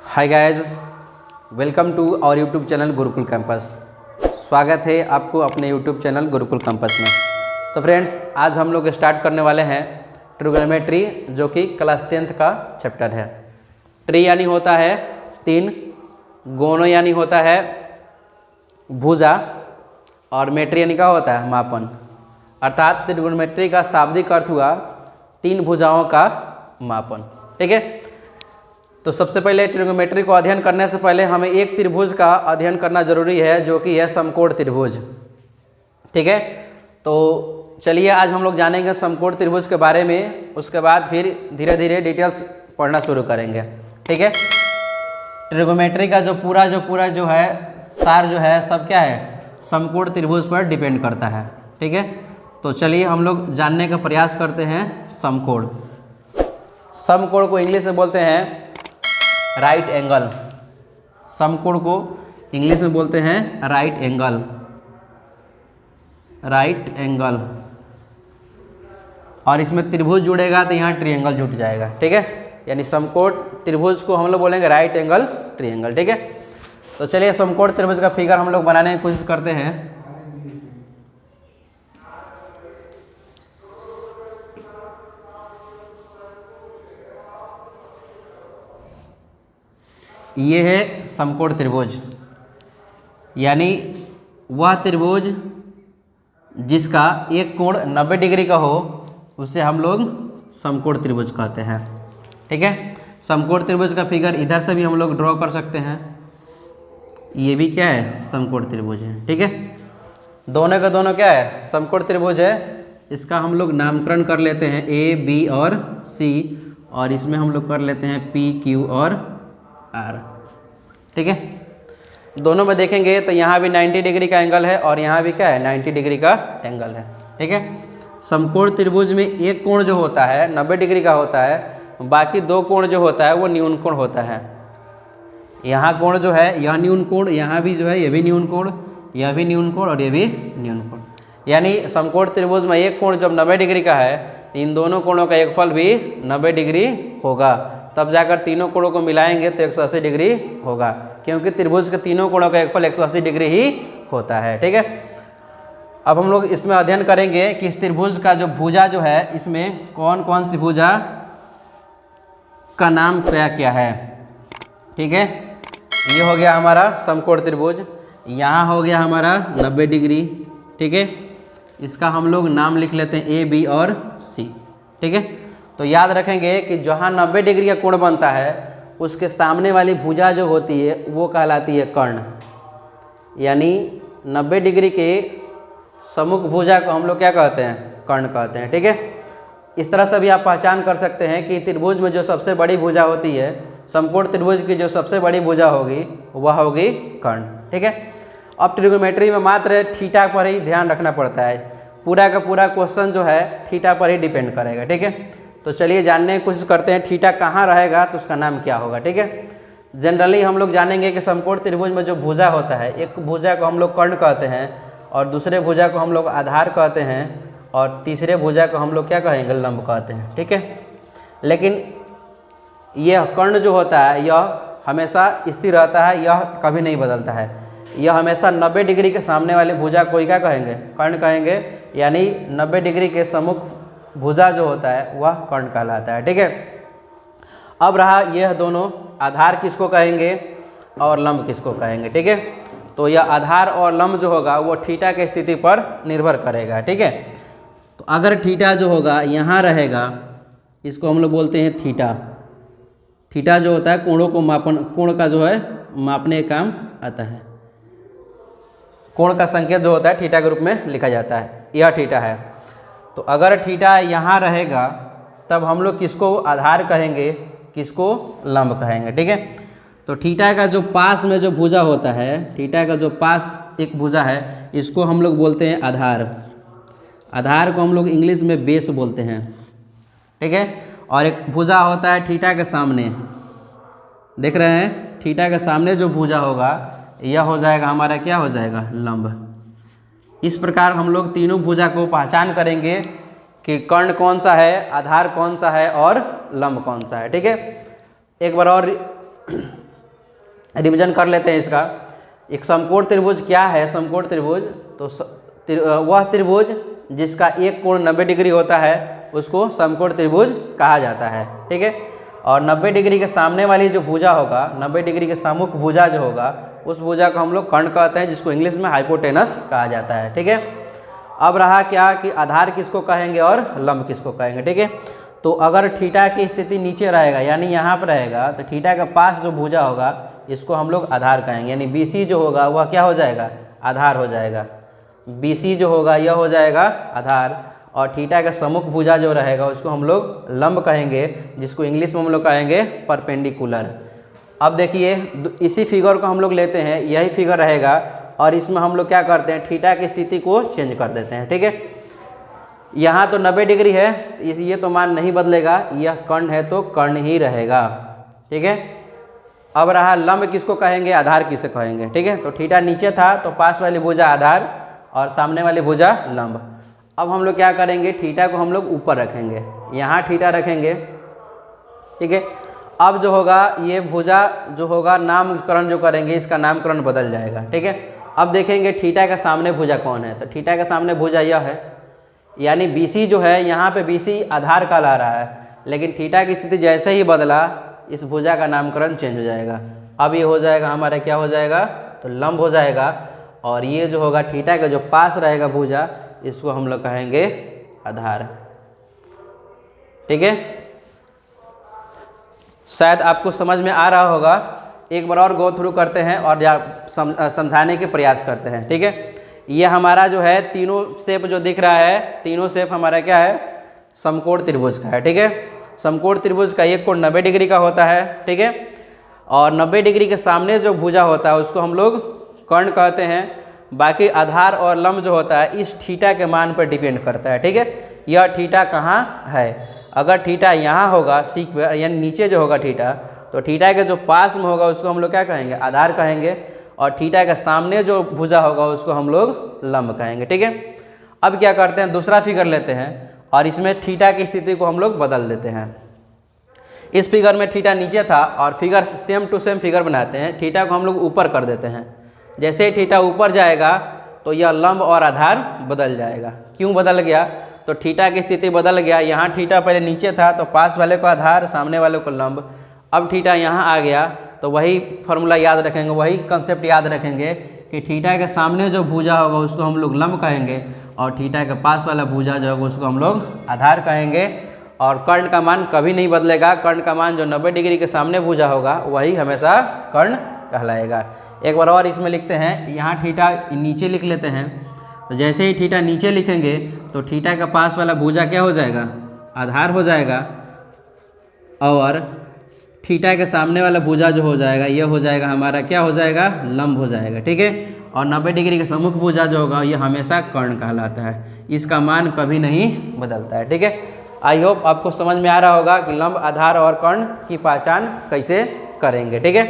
Hi guys, welcome to our YouTube channel Gurukul campus. स्वागत है आपको अपने यूट्यूब चैनल गुरुकुल कैंपस में। तो फ्रेंड्स, आज हम लोग स्टार्ट करने वाले हैं ट्रिगोनोमेट्री, जो कि क्लास 10th का चैप्टर है। ट्री यानी होता है 3, गोनो यानी होता है भुजा, और मेट्री यानी क्या होता है मापन। अर्थात ट्रिगोनोमेट्री का शाब्दिक अर्थ हुआ 3 भुजाओं का मापन। ठीक है, तो सबसे पहले ट्रिगोनोमेट्री को अध्ययन करने से पहले हमें एक त्रिभुज का अध्ययन करना जरूरी है, जो कि है समकोण त्रिभुज। ठीक है, तो चलिए आज हम लोग जानेंगे समकोण त्रिभुज के बारे में, उसके बाद फिर धीरे धीरे डिटेल्स पढ़ना शुरू करेंगे। ठीक है, ट्रिगोनोमेट्री का जो पूरा जो है सार जो है सब क्या है, समकोण त्रिभुज पर डिपेंड करता है। ठीक है, तो चलिए हम लोग जानने का प्रयास करते हैं समकोण। समकोण को इंग्लिश में बोलते हैं राइट एंगल। समकोण को इंग्लिश में बोलते हैं राइट एंगल, राइट एंगल। और इसमें त्रिभुज जुड़ेगा तो यहाँ ट्रायंगल जुट जाएगा। ठीक है, यानी समकोण त्रिभुज को हम लोग बोलेंगे राइट एंगल ट्रायंगल। ठीक है, तो चलिए समकोण त्रिभुज का फिगर हम लोग बनाने की कोशिश करते हैं। ये है समकोण त्रिभुज, यानी वह त्रिभुज जिसका एक कोण 90 डिग्री का हो उसे हम लोग समकोण त्रिभुज कहते हैं। ठीक है, समकोण त्रिभुज का फिगर इधर से भी हम लोग ड्रॉ कर सकते हैं। ये भी क्या है, समकोण त्रिभुज है। ठीक है, दोनों का दोनों क्या है, समकोण त्रिभुज है। इसका हम लोग नामकरण कर लेते हैं ए, बी और सी, और इसमें हम लोग कर लेते हैं पी, क्यू और आर। ठीक है, दोनों में देखेंगे तो यहाँ भी 90 डिग्री का एंगल है और यहाँ भी क्या है, 90 डिग्री का एंगल है। ठीक है, समकोण त्रिभुज में एक कोण जो होता है 90 डिग्री का होता है, बाकी 2 कोण जो होता है वो न्यून कोण होता है। यहाँ कोण जो है यह न्यून कोण, यहाँ भी जो है ये भी न्यून कोण, यह भी न्यून कोण और ये भी न्यून कोण। यानी समकोण त्रिभुज में एक कोण जब 90 डिग्री का है, इन दोनों कोणों का एक फल भी 90 डिग्री होगा, तब जाकर तीनों कोणों को मिलाएंगे तो 180 डिग्री होगा, क्योंकि त्रिभुज के तीनों कोणों का एक फल 180 डिग्री ही होता है। ठीक है, अब हम लोग इसमें अध्ययन करेंगे कि इस त्रिभुज का जो भुजा जो है, इसमें कौन कौन सी भुजा का नाम क्या क्या है। ठीक है, ये हो गया हमारा समकोण त्रिभुज, यहाँ हो गया हमारा 90 डिग्री। ठीक है, इसका हम लोग नाम लिख लेते हैं ए, बी और सी। ठीक है, तो याद रखेंगे कि जहाँ 90 डिग्री का कोण बनता है उसके सामने वाली भुजा जो होती है वो कहलाती है कर्ण, यानी 90 डिग्री के सम्मुख भुजा को हम लोग क्या कहते हैं, कर्ण कहते हैं। ठीक है, इस तरह से भी आप पहचान कर सकते हैं कि त्रिभुज में जो सबसे बड़ी भुजा होती है, समकोण त्रिभुज की जो सबसे बड़ी भुजा होगी वह होगी कर्ण। ठीक है, अब ट्रिगोनोमेट्री में मात्र थीटा पर ही ध्यान रखना पड़ता है, पूरा का पूरा क्वेश्चन जो है थीटा पर ही डिपेंड करेगा। ठीक है, तो चलिए जानने की कोशिश करते हैं थीटा कहाँ रहेगा तो उसका नाम क्या होगा। ठीक है, जनरली हम लोग जानेंगे कि समकोण त्रिभुज में जो भुजा होता है, एक भुजा को हम लोग कर्ण कहते हैं, और दूसरे भुजा को हम लोग आधार कहते हैं, और तीसरे भुजा को हम लोग क्या कहेंगे, लंब कहते हैं। ठीक है, लेकिन यह कर्ण जो होता है यह हमेशा स्थिर रहता है, यह कभी नहीं बदलता है। यह हमेशा 90 डिग्री के सामने वाले भुजा को ही क्या कहेंगे, कर्ण कहेंगे, यानी 90 डिग्री के सम्मुख भुजा जो होता है वह कर्ण कहलाता है। ठीक है, अब रहा यह दोनों, आधार किसको कहेंगे और लंब किसको कहेंगे। ठीक है, तो यह आधार और लंब जो होगा वो थीटा के स्थिति पर निर्भर करेगा। ठीक है, तो अगर थीटा जो होगा यहाँ रहेगा, इसको हम लोग बोलते हैं थीटा। थीटा जो होता है कोणों को कोण का जो है मापने का काम आता है। कोण का संकेत जो होता है थीटा के रूप में लिखा जाता है, यह थीटा है। तो अगर थीटा यहाँ रहेगा तब हम लोग किसको आधार कहेंगे, किसको लंब कहेंगे। ठीक है, तो थीटा का जो पास में जो भुजा होता है, थीटा का जो पास एक भुजा है, इसको हम लोग बोलते हैं आधार। आधार को हम लोग इंग्लिश में बेस बोलते हैं। ठीक है, और एक भुजा होता है थीटा के सामने, देख रहे हैं, थीटा के सामने जो भुजा होगा यह हो जाएगा हमारा क्या हो जाएगा, लंब। इस प्रकार हम लोग तीनों भुजा को पहचान करेंगे कि कर्ण कौन सा है, आधार कौन सा है और लंब कौन सा है। ठीक है, एक बार और रिवीजन कर लेते हैं इसका। एक समकोण त्रिभुज क्या है? समकोण त्रिभुज तो वह त्रिभुज जिसका एक कोण 90 डिग्री होता है उसको समकोण त्रिभुज कहा जाता है, ठीक है। और 90 डिग्री के सामने वाली जो भुजा होगा, 90 डिग्री के सम्मुख भुजा जो होगा, उस भुजा को हम लोग कर्ण कहते हैं, जिसको इंग्लिश में हाइपोटेनस कहा जाता है, ठीक है। अब रहा क्या कि आधार किसको कहेंगे और लंब किसको कहेंगे, ठीक है। तो अगर थीटा की स्थिति नीचे रहेगा यानी यहाँ पर रहेगा, तो थीटा के पास जो भुजा होगा इसको हम लोग आधार कहेंगे, यानी BC जो होगा वह क्या हो जाएगा? आधार हो जाएगा। BC जो होगा यह हो जाएगा आधार, और थीटा का सम्मुख भुजा जो रहेगा उसको हम लोग लंब कहेंगे, जिसको इंग्लिश में हम लोग कहेंगे परपेंडिकुलर। अब देखिए इसी फिगर को हम लोग लेते हैं, यही फिगर रहेगा, और इसमें हम लोग क्या करते हैं? थीटा की स्थिति को चेंज कर देते हैं, ठीक है। यहाँ तो 90 डिग्री है, ये तो मान नहीं बदलेगा, यह कर्ण है तो कर्ण ही रहेगा, ठीक है। अब रहा लंब किसको कहेंगे, आधार किसे कहेंगे, ठीक है। तो थीटा नीचे था तो पास वाली भुजा आधार और सामने वाली भुजा लंब। अब हम लोग क्या करेंगे? थीटा को हम लोग ऊपर रखेंगे, यहाँ थीटा रखेंगे, ठीक है। अब जो होगा ये भुजा जो होगा नामकरण जो करेंगे, इसका नामकरण बदल जाएगा, ठीक है। अब देखेंगे थीटा का सामने भुजा कौन है, तो थीटा का सामने भुजा यह है, यानी BC जो है यहाँ पे BC आधार कहला रहा है, लेकिन थीटा की स्थिति जैसे ही बदला इस भुजा का नामकरण चेंज हो जाएगा। अब ये हो जाएगा हमारा क्या हो जाएगा? तो लंब हो जाएगा, और ये जो होगा थीटा का जो पास रहेगा भुजा इसको हम लोग कहेंगे आधार, ठीक है। शायद आपको समझ में आ रहा होगा, एक बार और गो थ्रू करते हैं और समझाने के प्रयास करते हैं, ठीक है। ये हमारा जो है तीनों शेप जो दिख रहा है, तीनों शेप हमारा क्या है? समकोण त्रिभुज का है, ठीक है। समकोण त्रिभुज का एक कोण 90 डिग्री का होता है, ठीक है। और 90 डिग्री के सामने जो भुजा होता है उसको हम लोग कर्ण कहते हैं। बाकी आधार और लंब जो होता है इस थीटा के मान पर डिपेंड करता है, ठीक है। यह थीटा कहाँ है? अगर थीटा यहाँ होगा सीख पर, यानी नीचे जो होगा थीटा, तो थीटा के जो पास में होगा उसको हम लोग क्या कहेंगे? आधार कहेंगे, और थीटा के सामने जो भुजा होगा उसको हम लोग लंब कहेंगे, ठीक है। अब क्या करते हैं? दूसरा फिगर लेते हैं और इसमें थीटा की स्थिति को हम लोग बदल देते हैं। इस फिगर में थीटा नीचे था और figure same to same figure बनाते हैं, थीटा को हम लोग ऊपर कर देते हैं। जैसे ही थीटा ऊपर जाएगा तो यह लंब और आधार बदल जाएगा। क्यों बदल गया? तो थीटा की स्थिति बदल गया, यहाँ थीटा पहले नीचे था तो पास वाले को आधार, सामने वाले को लंब। अब थीटा यहाँ आ गया तो वही फॉर्मूला याद रखेंगे, वही कंसेप्ट याद रखेंगे कि थीटा के सामने जो भुजा होगा उसको हम लोग लंब कहेंगे, और थीटा के पास वाला भुजा जो होगा उसको हम लोग आधार कहेंगे। और कर्ण का मान कभी नहीं बदलेगा, कर्ण का मान जो 90 डिग्री के सामने भुजा होगा वही हमेशा कर्ण कहलाएगा। एक बार और इसमें लिखते हैं, यहाँ थीटा नीचे लिख लेते हैं, तो जैसे ही थीटा नीचे लिखेंगे तो थीटा का पास वाला भुजा क्या हो जाएगा? आधार हो जाएगा, और थीटा के सामने वाला भुजा जो हो जाएगा ये हो जाएगा हमारा क्या हो जाएगा? लंब हो जाएगा, ठीक है। और 90 डिग्री का सम्मुख भुजा जो होगा ये हमेशा कर्ण कहलाता है, इसका मान कभी नहीं बदलता है, ठीक है। आई होप आपको समझ में आ रहा होगा कि लंब, आधार और कर्ण की पहचान कैसे करेंगे, ठीक है।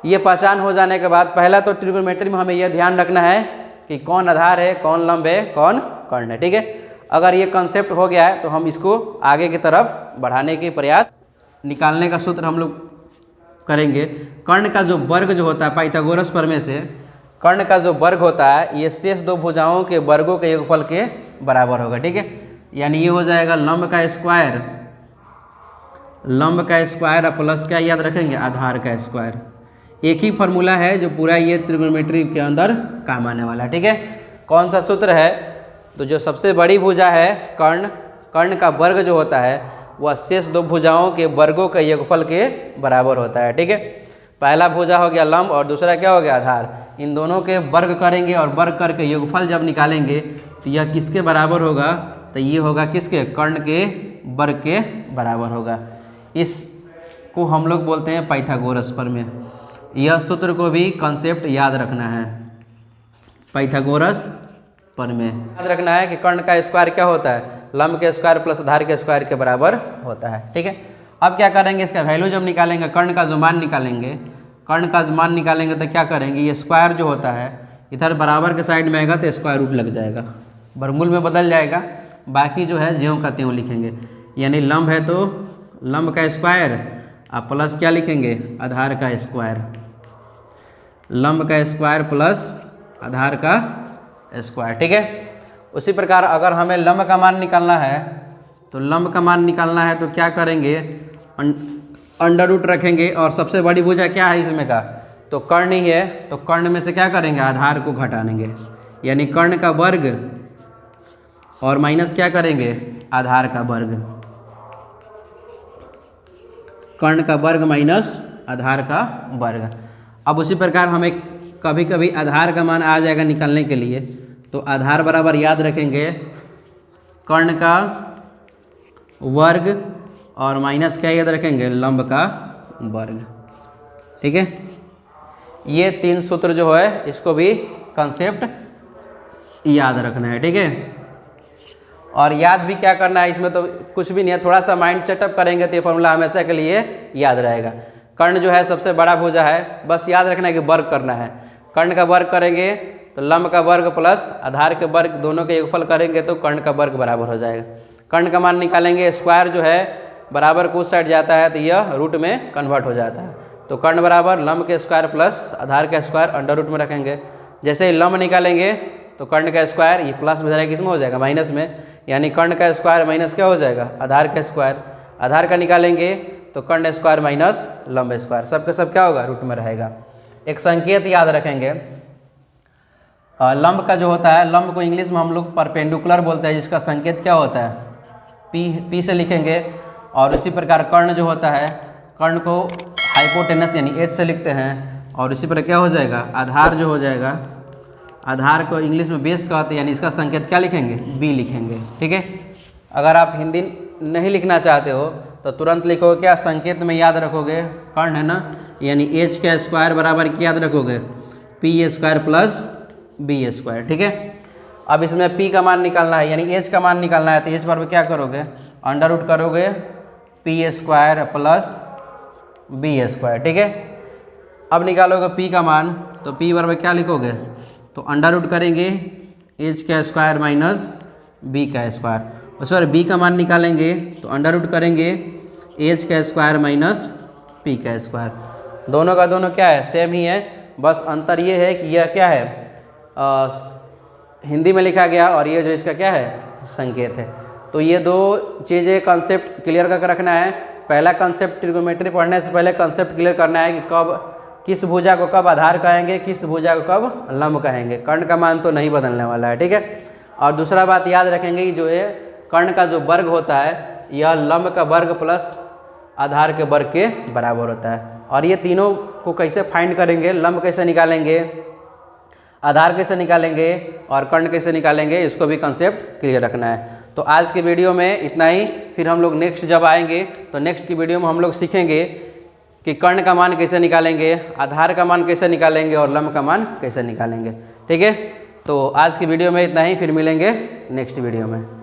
ये पहचान हो जाने के बाद पहला तो ट्रिग्नोमेट्री में हमें यह ध्यान रखना है कि कौन आधार है, कौन लंब है, कौन कर्ण है, ठीक है। अगर ये कंसेप्ट हो गया है तो हम इसको आगे की तरफ बढ़ाने के प्रयास, निकालने का सूत्र हम लोग करेंगे। कर्ण का जो वर्ग जो होता है पाइथागोरस प्रमेय से, कर्ण का जो वर्ग होता है ये शेष दो भुजाओं के वर्गों के योगफल के बराबर होगा, ठीक है। यानी ये हो जाएगा लंब का स्क्वायर, लंब का स्क्वायर और प्लस क्या याद रखेंगे? आधार का स्क्वायर। एक ही फार्मूला है जो पूरा ये ट्रिग्नोमेट्री के अंदर काम आने वाला है, ठीक है। कौन सा सूत्र है? तो जो सबसे बड़ी भुजा है कर्ण, कर्ण का वर्ग जो होता है वह शेष दो भुजाओं के वर्गों के योगफल के बराबर होता है, ठीक है। पहला भुजा हो गया लंब और दूसरा क्या हो गया? आधार। इन दोनों के वर्ग करेंगे और वर्ग करके योगफल जब निकालेंगे तो यह किसके बराबर होगा? तो ये होगा किसके? कर्ण के वर्ग के बराबर होगा। इसको हम लोग बोलते हैं पाइथागोरस प्रमेय। यह सूत्र को भी कंसेप्ट याद रखना है, पाइथागोरस प्रमेय याद रखना है कि कर्ण का स्क्वायर क्या होता है? लंब के स्क्वायर प्लस आधार के स्क्वायर के बराबर होता है, ठीक है। अब क्या करेंगे? इसका वैल्यू जब निकालेंगे, कर्ण का जो मान निकालेंगे, कर्ण का जो मान निकालेंगे तो क्या करेंगे? ये स्क्वायर जो होता है इधर बराबर के साइड में आएगा तो स्क्वायर रूट लग जाएगा, वर्गमूल में बदल जाएगा। बाकी जो है ज्यों का त्यों लिखेंगे, यानी लंब है तो लंब का स्क्वायर और प्लस क्या लिखेंगे? आधार का स्क्वायर। लंब का स्क्वायर प्लस आधार का स्क्वायर, ठीक है। उसी प्रकार अगर हमें लंब का मान निकालना है तो लंब का मान निकालना है तो क्या करेंगे, अंडर रूट रखेंगे और सबसे बड़ी भुजा क्या है इसमें का, तो कर्ण ही है, तो कर्ण में से क्या करेंगे, आधार को घटा देंगे, यानी कर्ण का वर्ग और माइनस क्या करेंगे, आधार का वर्ग, कर्ण का वर्ग माइनस आधार का वर्ग। अब उसी प्रकार हमें कभी कभी आधार का मान आ जाएगा निकालने के लिए, तो आधार बराबर याद रखेंगे कर्ण का वर्ग और माइनस क्या याद रखेंगे, लंब का वर्ग, ठीक है। ये 3 सूत्र जो है इसको भी कंसेप्ट याद रखना है, ठीक है। और याद भी क्या करना है, इसमें तो कुछ भी नहीं है, थोड़ा सा माइंड सेटअप करेंगे तो ये फॉर्मूला हमेशा के लिए याद रहेगा। कर्ण जो है सबसे बड़ा भुजा है, बस याद रखना है कि वर्ग करना है। कर्ण का वर्ग करेंगे तो लंब का वर्ग प्लस आधार के वर्ग दोनों के योगफल करेंगे तो कर्ण का वर्ग बराबर हो जाएगा। कर्ण का मान निकालेंगे, स्क्वायर जो है बराबर को उस साइड जाता है तो यह रूट में कन्वर्ट हो जाता है, तो कर्ण बराबर लंब के स्क्वायर प्लस आधार का स्क्वायर अंडर रूट में रखेंगे। जैसे ही लंब निकालेंगे तो कर्ण का स्क्वायर, ये प्लस में जाएगा किसमें हो जाएगा, माइनस में, यानी कर्ण का स्क्वायर माइनस क्या हो जाएगा, आधार का स्क्वायर। आधार का निकालेंगे तो कर्ण स्क्वायर माइनस लंब स्क्वायर, सब के सब क्या होगा, रूट में रहेगा। एक संकेत याद रखेंगे, लंब का जो होता है, लंब को इंग्लिश में हम लोग परपेंडिकुलर बोलते हैं, जिसका संकेत क्या होता है, पी से लिखेंगे। और इसी प्रकार कर्ण जो होता है, कर्ण को हाइपोटेनस यानी एच से लिखते हैं। और इसी प्रकार क्या हो जाएगा, आधार जो हो जाएगा, आधार को इंग्लिश में बेस कहते हैं, यानी इसका संकेत क्या लिखेंगे, बी लिखेंगे, ठीक है। अगर आप हिंदी नहीं लिखना चाहते हो तो तुरंत लिखोगे क्या, संकेत में याद रखोगे कर्ण है ना, यानी एच का स्क्वायर बराबर क्या याद रखोगे, P square plus B square, ठीक है। अब इसमें पी का मान निकालना है, यानी एच का मान निकालना है, तो एच बराबर क्या करोगे, अंडर रूट करोगे P square plus B square, ठीक है। अब निकालोगे पी का मान, तो पी बराबर क्या लिखोगे, तो अंडर रूट करेंगे एच का स्क्वायर माइनस बी का स्क्वायर। उस पर बी का मान निकालेंगे तो अंडर रूट करेंगे एच का स्क्वायर माइनस पी का स्क्वायर। दोनों का दोनों क्या है, सेम ही है, बस अंतर ये है कि यह क्या है, हिंदी में लिखा गया और ये जो इसका क्या है, संकेत है। तो ये दो चीज़ें कंसेप्ट क्लियर करके रखना है। पहला कंसेप्ट ट्रिगोनोमेट्री पढ़ने से पहले कंसेप्ट क्लियर करना है कि कब किस भुजा को कब आधार कहेंगे, किस भुजा को कब लंब कहेंगे। कर्ण का मान तो नहीं बदलने वाला है, ठीक है। और दूसरा बात याद रखेंगे कि जो है कर्ण का जो वर्ग होता है यह लंब का वर्ग प्लस आधार के वर्ग के बराबर होता है। और ये तीनों को कैसे फाइंड करेंगे, लंब कैसे निकालेंगे, आधार कैसे निकालेंगे और कर्ण कैसे निकालेंगे, इसको भी कंसेप्ट क्लियर रखना है। तो आज के वीडियो में इतना ही, फिर हम लोग नेक्स्ट जब आएंगे तो नेक्स्ट की वीडियो में हम लोग सीखेंगे कि कर्ण का मान कैसे निकालेंगे, आधार का मान कैसे निकालेंगे और लंब का मान कैसे निकालेंगे, ठीक है। तो आज की वीडियो में इतना ही, फिर मिलेंगे नेक्स्ट वीडियो में।